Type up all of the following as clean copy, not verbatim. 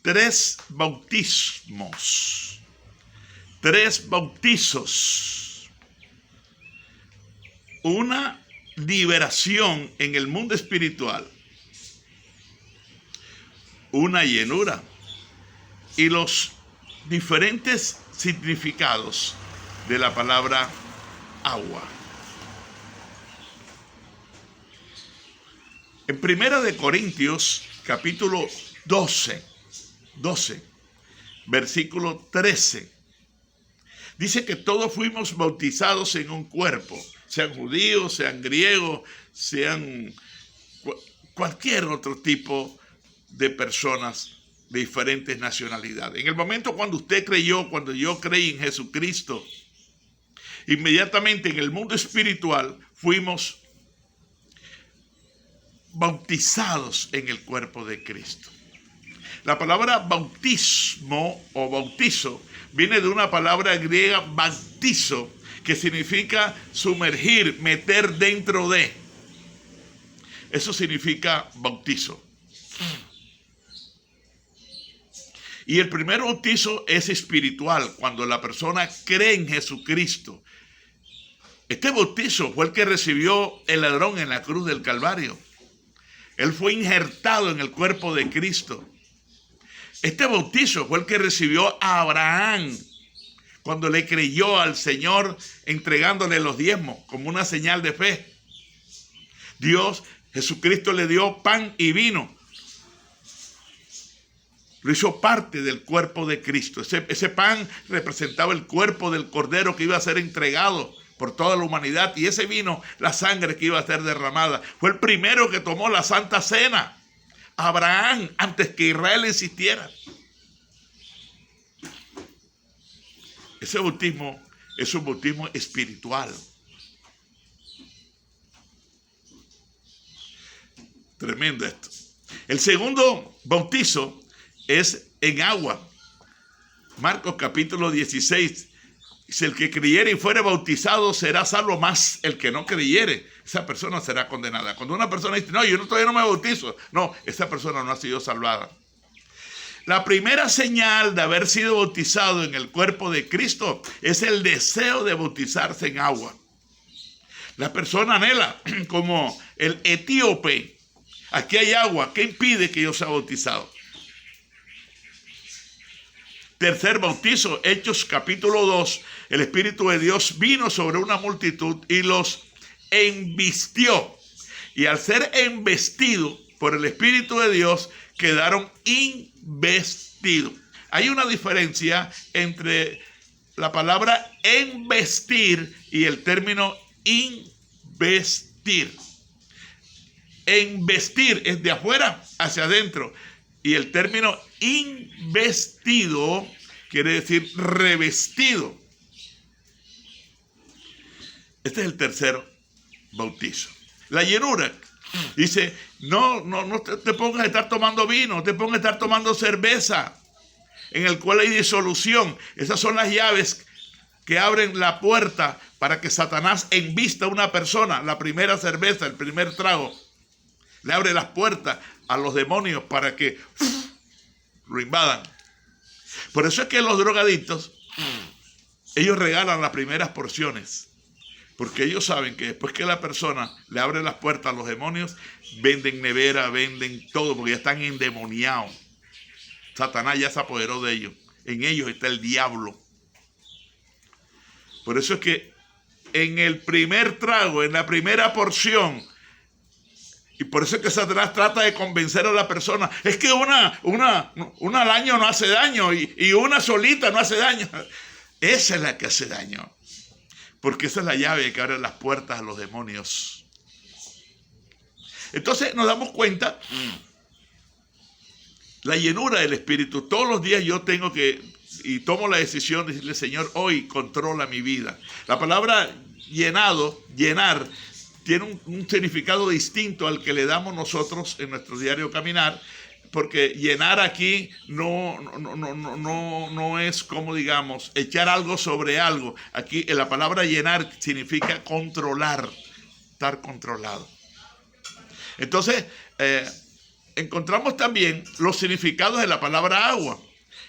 3 bautismos, 3 bautizos, una liberación en el mundo espiritual, una llenura y los diferentes significados de la palabra agua. En 1 Corintios capítulo 12, versículo 13, dice que todos fuimos bautizados en un cuerpo, sean judíos, sean griegos, sean cualquier otro tipo de personas de diferentes nacionalidades. En el momento cuando usted creyó, cuando yo creí en Jesucristo, inmediatamente en el mundo espiritual fuimos bautizados en el cuerpo de Cristo. La palabra bautismo o bautizo viene de una palabra griega baptizo, que significa sumergir, meter dentro de. Eso significa bautizo. Y el primer bautizo es espiritual, cuando la persona cree en Jesucristo. Este bautizo fue el que recibió el ladrón en la cruz del Calvario. Él fue injertado en el cuerpo de Cristo. Este bautizo fue el que recibió a Abraham cuando le creyó al Señor, entregándole los diezmos como una señal de fe. Dios, Jesucristo, le dio pan y vino. Lo hizo parte del cuerpo de Cristo. Ese pan representaba el cuerpo del Cordero que iba a ser entregado por toda la humanidad. Y ese vino, la sangre que iba a ser derramada. Fue el primero que tomó la Santa Cena. Abraham, antes que Israel existiera. Ese bautismo es un bautismo espiritual. Tremendo esto. El segundo bautizo es en agua. Marcos capítulo 16. Si el que creyere y fuere bautizado será salvo, más el que no creyere, esa persona será condenada. Cuando una persona dice, no, yo todavía no me bautizo, no, esa persona no ha sido salvada. La primera señal de haber sido bautizado en el cuerpo de Cristo es el deseo de bautizarse en agua. La persona anhela, como el etíope, aquí hay agua, ¿qué impide que yo sea bautizado? Tercer bautizo, Hechos capítulo 2, el Espíritu de Dios vino sobre una multitud y los embistió. Y al ser embestido por el Espíritu de Dios, quedaron investidos. Hay una diferencia entre la palabra embestir y el término investir. Embestir es de afuera hacia adentro. Y el término investido quiere decir revestido. Este es el tercer bautizo. La llenura dice, no te pongas a estar tomando vino, no te pongas a estar tomando cerveza, en el cual hay disolución. Esas son las llaves que abren la puerta para que Satanás embista a una persona. La primera cerveza, el primer trago, le abre las puertas a los demonios para que lo invadan. Por eso es que los drogadictos, ellos regalan las primeras porciones, porque ellos saben que después que la persona le abre las puertas a los demonios, venden nevera, venden todo, porque ya están endemoniados. Satanás ya se apoderó de ellos. En ellos está el diablo. Por eso es que en el primer trago, en la primera porción, y por eso es que Satanás trata de convencer a la persona. Es que una al año no hace daño y una solita no hace daño. Esa es la que hace daño. Porque esa es la llave que abre las puertas a los demonios. Entonces nos damos cuenta, la llenura del Espíritu. Todos los días yo tengo que, y tomo la decisión de decirle, Señor, hoy controla mi vida. La palabra llenar, tiene un significado distinto al que le damos nosotros en nuestro diario caminar, porque llenar aquí no es como, digamos, echar algo sobre algo. Aquí la palabra llenar significa controlar, estar controlado. Entonces, encontramos también los significados de la palabra agua.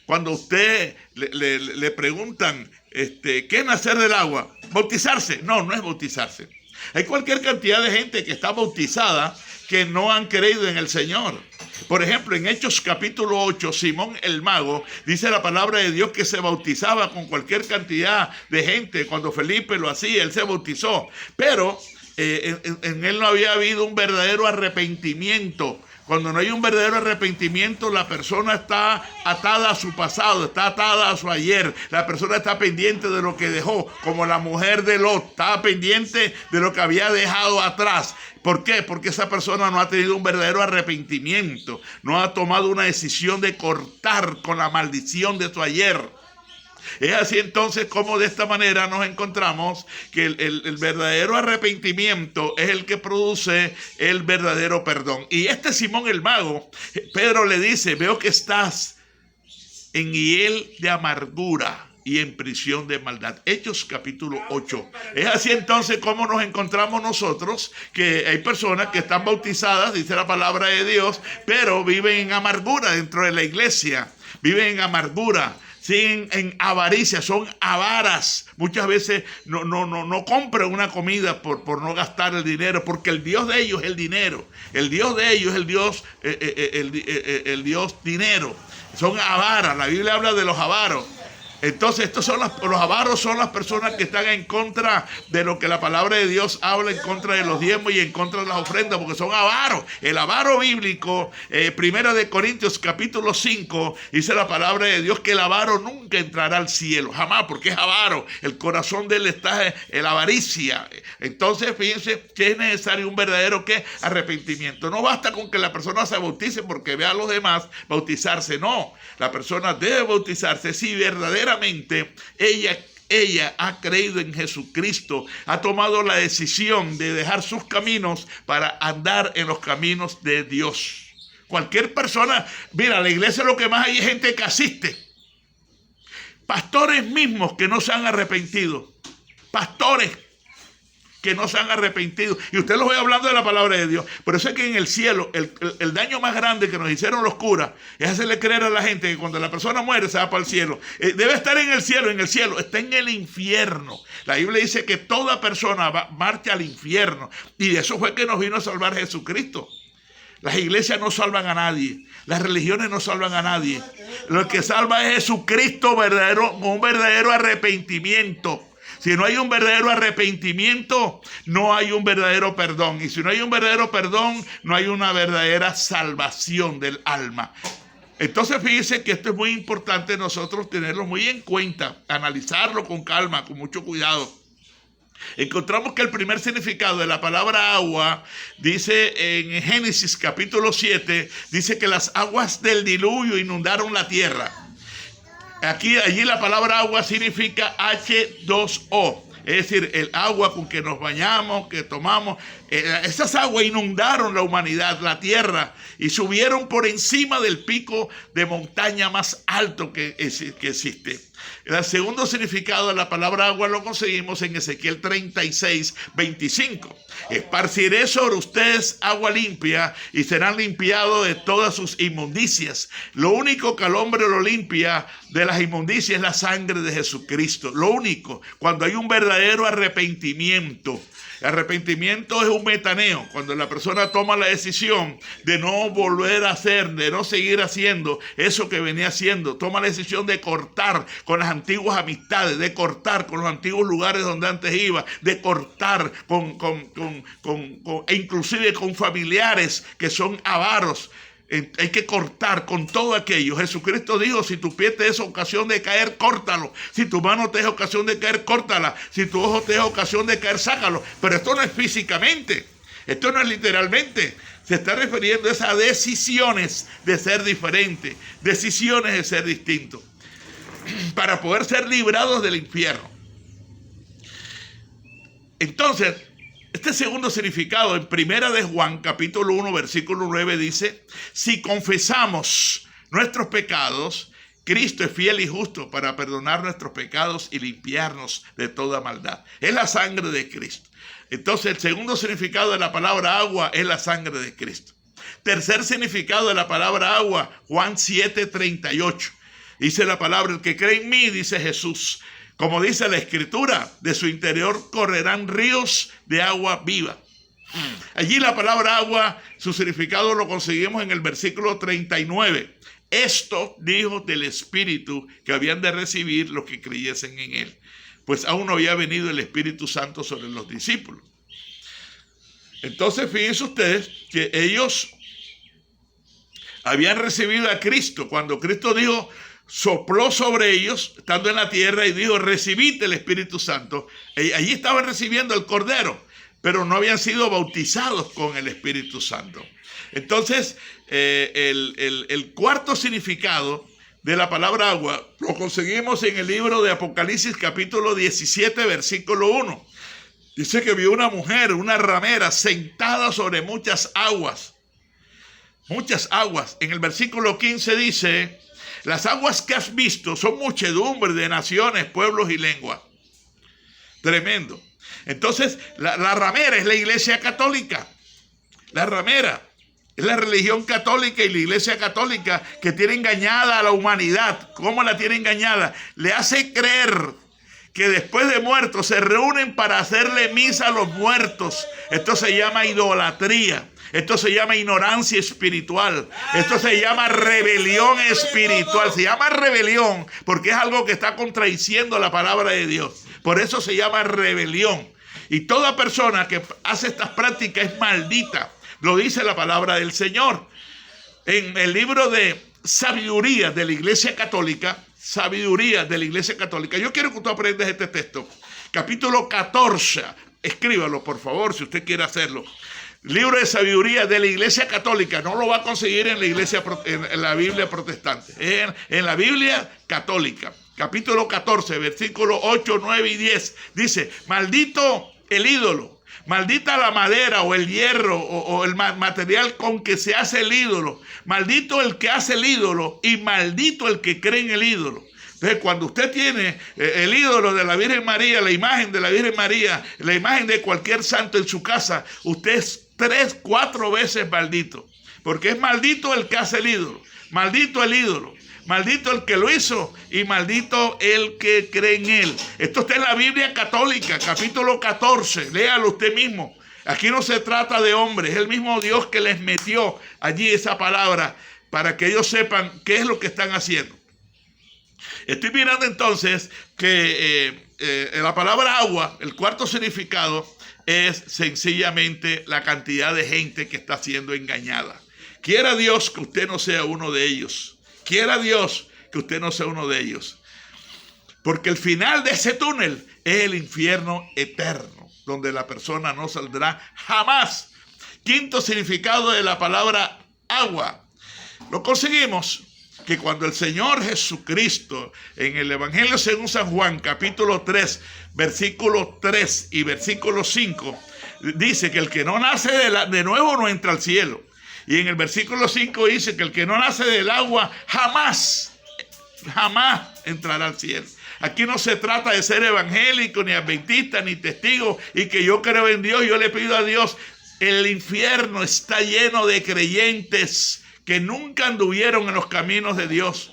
Cuando usted le preguntan, ¿qué es nacer del agua? ¿Bautizarse? No, no es bautizarse. Hay cualquier cantidad de gente que está bautizada que no han creído en el Señor. Por ejemplo, en Hechos capítulo 8, Simón el mago, dice la palabra de Dios que se bautizaba con cualquier cantidad de gente. Cuando Felipe lo hacía, él se bautizó. Pero en él no había habido un verdadero arrepentimiento. Cuando no hay un verdadero arrepentimiento, la persona está atada a su pasado, está atada a su ayer. La persona está pendiente de lo que dejó, como la mujer de Lot, estaba pendiente de lo que había dejado atrás. ¿Por qué? Porque esa persona no ha tenido un verdadero arrepentimiento, no ha tomado una decisión de cortar con la maldición de su ayer. Es así entonces como de esta manera nos encontramos que el verdadero arrepentimiento es el que produce el verdadero perdón. Y Simón el mago, Pedro le dice, veo que estás en hiel de amargura y en prisión de maldad. Hechos capítulo 8. Es así entonces como nos encontramos nosotros, que hay personas que están bautizadas, dice la palabra de Dios, pero viven en amargura dentro de la iglesia, viven en amargura. Siguen en avaricia, son avaras. Muchas veces no compran una comida por no gastar el dinero, porque el Dios de ellos es el dinero. El Dios de ellos es el Dios dinero. Son avaras. La Biblia habla de los avaros. Entonces los avaros son las personas que están en contra de lo que la palabra de Dios habla, en contra de los diezmos y en contra de las ofrendas, porque son avaros. El avaro bíblico, Primera de Corintios capítulo 5, dice la palabra de Dios que el avaro nunca entrará al cielo, jamás, porque es avaro. El corazón de él está en la avaricia. Entonces fíjense que es necesario un verdadero arrepentimiento. No basta con que la persona se bautice porque vea a los demás bautizarse, no. La persona debe bautizarse si verdaderamente ella ha creído en Jesucristo, ha tomado la decisión de dejar sus caminos para andar en los caminos de Dios. Cualquier persona, mira, la iglesia lo que más hay es gente que asiste. Pastores mismos que no se han arrepentido. Pastores que no se han arrepentido. Y usted los ve hablando de la palabra de Dios. Por eso es que en el cielo, el daño más grande que nos hicieron los curas es hacerle creer a la gente que cuando la persona muere se va para el cielo. Debe estar en el cielo, está en el infierno. La Biblia dice que toda persona marcha al infierno. Y de eso fue que nos vino a salvar Jesucristo. Las iglesias no salvan a nadie. Las religiones no salvan a nadie. Lo que salva es Jesucristo un verdadero arrepentimiento. Si no hay un verdadero arrepentimiento, no hay un verdadero perdón. Y si no hay un verdadero perdón, no hay una verdadera salvación del alma. Entonces fíjense que esto es muy importante nosotros tenerlo muy en cuenta, analizarlo con calma, con mucho cuidado. Encontramos que el primer significado de la palabra agua, dice en Génesis capítulo 7, dice que las aguas del diluvio inundaron la tierra. Allí la palabra agua significa H2O, es decir, el agua con que nos bañamos, que tomamos. Esas aguas inundaron la humanidad, la tierra, y subieron por encima del pico de montaña más alto que existe. El segundo significado de la palabra agua lo conseguimos en Ezequiel 36, 25. Esparciré sobre ustedes agua limpia y serán limpiados de todas sus inmundicias. Lo único que al hombre lo limpia de las inmundicias es la sangre de Jesucristo. Lo único, cuando hay un verdadero arrepentimiento. El arrepentimiento es un metaneo, cuando la persona toma la decisión de no volver a hacer, de no seguir haciendo eso que venía haciendo, toma la decisión de cortar con las antiguas amistades, de cortar con los antiguos lugares donde antes iba, de cortar e inclusive con familiares que son avaros. Hay que cortar con todo aquello. Jesucristo dijo, si tu pie te es ocasión de caer, córtalo. Si tu mano te es ocasión de caer, córtala. Si tu ojo te es ocasión de caer, sácalo. Pero esto no es físicamente. Esto no es literalmente. Se está refiriendo a esas decisiones de ser diferente, decisiones de ser distinto, para poder ser librados del infierno. Entonces, este segundo significado en Primera de Juan, capítulo 1, versículo 9, dice: si confesamos nuestros pecados, Cristo es fiel y justo para perdonar nuestros pecados y limpiarnos de toda maldad. Es la sangre de Cristo. Entonces, el segundo significado de la palabra agua es la sangre de Cristo. Tercer significado de la palabra agua, Juan 7:38. Dice la palabra, el que cree en mí, dice Jesús, como dice la Escritura, de su interior correrán ríos de agua viva. Allí la palabra agua, su significado lo conseguimos en el versículo 39. Esto dijo del Espíritu que habían de recibir los que creyesen en él, pues aún no había venido el Espíritu Santo sobre los discípulos. Entonces fíjense ustedes que ellos habían recibido a Cristo cuando Cristo dijo, sopló sobre ellos, estando en la tierra, y dijo, recibid el Espíritu Santo. Allí estaban recibiendo el Cordero, pero no habían sido bautizados con el Espíritu Santo. Entonces, el cuarto significado de la palabra agua lo conseguimos en el libro de Apocalipsis, capítulo 17, versículo 1. Dice que vio una mujer, una ramera, sentada sobre muchas aguas. Muchas aguas. En el versículo 15 dice, las aguas que has visto son muchedumbre de naciones, pueblos y lenguas. Tremendo. Entonces, la ramera es la iglesia católica. La ramera es la religión católica y la iglesia católica que tiene engañada a la humanidad. ¿Cómo la tiene engañada? Le hace creer que después de muertos se reúnen para hacerle misa a los muertos. Esto se llama idolatría. Esto se llama ignorancia espiritual. Esto se llama rebelión espiritual. Se llama rebelión porque es algo que está contradiciendo la palabra de Dios. Por eso se llama rebelión. Y toda persona que hace estas prácticas es maldita. Lo dice la palabra del Señor. En el libro de Sabiduría de la Iglesia Católica, Sabiduría de la Iglesia Católica. Yo quiero que tú aprendas este texto. Capítulo 14. Escríbalo, por favor, si usted quiere hacerlo. Libro de Sabiduría de la Iglesia Católica. No lo va a conseguir en la iglesia, en la Biblia protestante. En la Biblia católica. Capítulo 14, versículos 8, 9 y 10. Dice, maldito el ídolo, maldita la madera o el hierro o el material con que se hace el ídolo. Maldito el que hace el ídolo y maldito el que cree en el ídolo. Entonces, cuando usted tiene el ídolo de la Virgen María, la imagen de la Virgen María, la imagen de cualquier santo en su casa, usted es 3, 4 veces maldito. Porque es maldito el que hace el ídolo, maldito el ídolo, maldito el que lo hizo y maldito el que cree en él. Esto está en la Biblia católica, capítulo 14. Léalo usted mismo. Aquí no se trata de hombres, es el mismo Dios que les metió allí esa palabra para que ellos sepan qué es lo que están haciendo. Estoy mirando entonces que la palabra agua, el cuarto significado, es sencillamente la cantidad de gente que está siendo engañada. Quiera Dios que usted no sea uno de ellos. Quiera Dios que usted no sea uno de ellos. Porque el final de ese túnel es el infierno eterno, donde la persona no saldrá jamás. Quinto significado de la palabra agua. Lo conseguimos que cuando el Señor Jesucristo en el Evangelio según San Juan, capítulo 3, versículo 3 y versículo 5, dice que el que no nace de nuevo no entra al cielo. Y en el versículo 5 dice que el que no nace del agua jamás entrará al cielo. Aquí no se trata de ser evangélico, ni adventista, ni testigo, y que yo creo en Dios, yo le pido a Dios. El infierno está lleno de creyentes que nunca anduvieron en los caminos de Dios.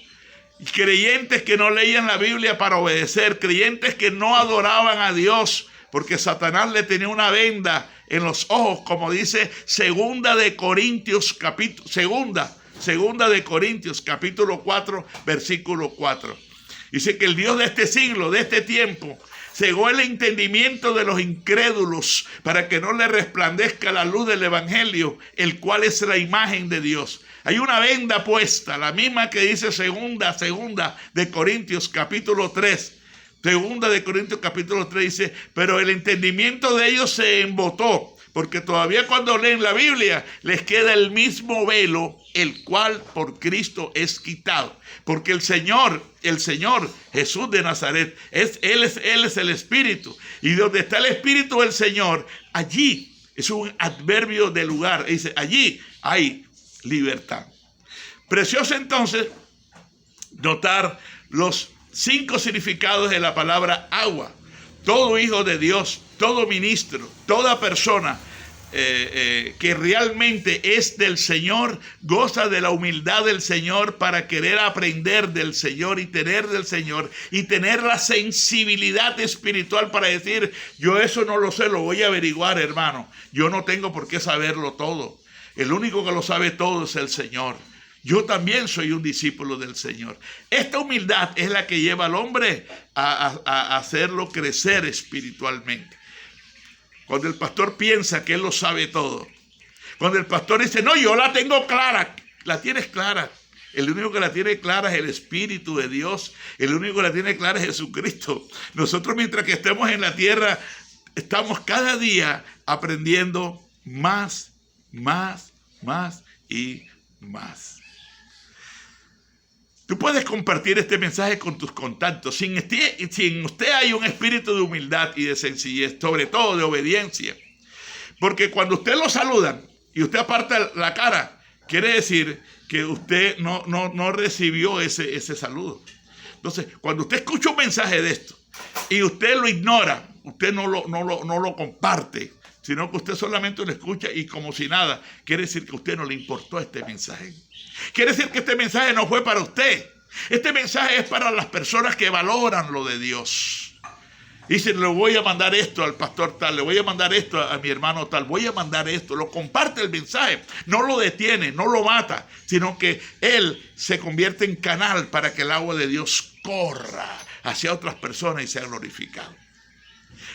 Creyentes que no leían la Biblia para obedecer. Creyentes que no adoraban a Dios porque Satanás le tenía una venda en los ojos, como dice Segunda de Corintios capítulo 4, versículo 4. Dice que el Dios de este siglo, de este tiempo, cegó el entendimiento de los incrédulos para que no le resplandezca la luz del Evangelio, el cual es la imagen de Dios. Hay una venda puesta, la misma que dice segunda de Corintios capítulo 3. Segunda de Corintios capítulo 3 dice, pero el entendimiento de ellos se embotó, porque todavía cuando leen la Biblia les queda el mismo velo, el cual por Cristo es quitado. Porque el Señor Jesús de Nazaret, Él es el Espíritu. Y donde está el Espíritu del Señor, allí es un adverbio de lugar. Dice, allí hay libertad. Precioso entonces notar los 5 significados de la palabra agua. Todo hijo de Dios, todo ministro, toda persona que realmente es del Señor, goza de la humildad del Señor para querer aprender del Señor y tener del Señor y tener la sensibilidad espiritual para decir, yo eso no lo sé, lo voy a averiguar, hermano. Yo no tengo por qué saberlo todo. El único que lo sabe todo es el Señor. Yo también soy un discípulo del Señor. Esta humildad es la que lleva al hombre a hacerlo crecer espiritualmente. Cuando el pastor piensa que él lo sabe todo. Cuando el pastor dice, no, yo la tengo clara. La tienes clara. El único que la tiene clara es el Espíritu de Dios. El único que la tiene clara es Jesucristo. Nosotros mientras que estemos en la tierra, estamos cada día aprendiendo más y más. Tú puedes compartir este mensaje con tus contactos. Sin usted hay un espíritu de humildad y de sencillez, sobre todo de obediencia. Porque cuando usted lo saludan y usted aparta la cara, quiere decir que usted no recibió ese saludo. Entonces, cuando usted escucha un mensaje de esto y usted lo ignora, usted no lo comparte, sino que usted solamente lo escucha y como si nada, quiere decir que a usted no le importó este mensaje. Quiere decir que este mensaje no fue para usted. Este mensaje es para las personas que valoran lo de Dios. Dicen, le voy a mandar esto al pastor tal, le voy a mandar esto a mi hermano tal, voy a mandar esto. Lo comparte el mensaje, no lo detiene, no lo mata, sino que él se convierte en canal para que el agua de Dios corra hacia otras personas y sea glorificado.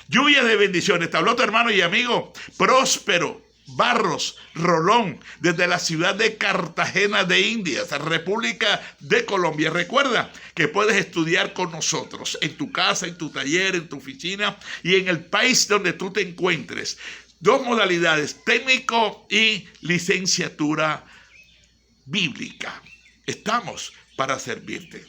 Lluvia de bendiciones. Te habló tu hermano y amigo Próspero Barros Rolón, desde la ciudad de Cartagena de Indias, República de Colombia. Recuerda que puedes estudiar con nosotros en tu casa, en tu taller, en tu oficina y en el país donde tú te encuentres. 2 modalidades, técnico y licenciatura bíblica. Estamos para servirte.